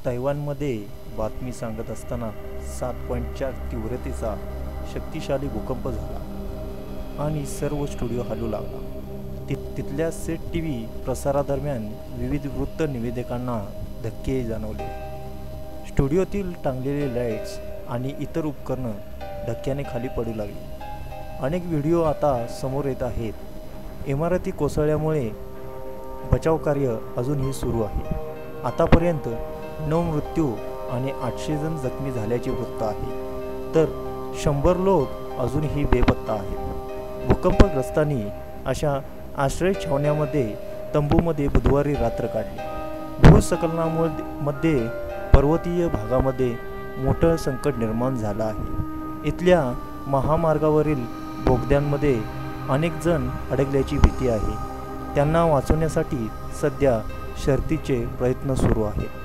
तैवानमध्ये बातमी सांगत असताना 7.4 तीव्रतेचा शक्तिशाली भूकंप झाला आणि सर्व स्टुडिओ हलू लागला। तिथल्या सेट टीव्ही प्रसारादरम्यान विविध वृत्त निवेदकांना धक्के जाणवले। स्टुडिओतील टांगलेले लाईट्स आणि इतर उपकरणं धक्क्याने खाली पडू लागली। अनेक व्हिडिओ आता समोर येत आहेत। इमारती कोसळल्यामुळे बचावकार्य अजूनही सुरू आहे। आतापर्यंत 9 मृत्यू आणि 800 जण जखमी झाल्याचे वृत्त आहे, तर 100 लोक अजूनही बेपत्ता आहेत। भूकंपग्रस्तांनी अशा आश्रय छावण्यांमध्ये तंबूमध्ये बुधवारी रात्र काढली। भूस्खलनामध्ये पर्वतीय भागामध्ये मोठं संकट निर्माण झालं आहे। इथल्या महामार्गावरील बोगद्यांमध्ये अनेक जण अडकल्याची भीती आहे। त्यांना वाचवण्यासाठी सध्या शर्थीचे प्रयत्न सुरू आहेत।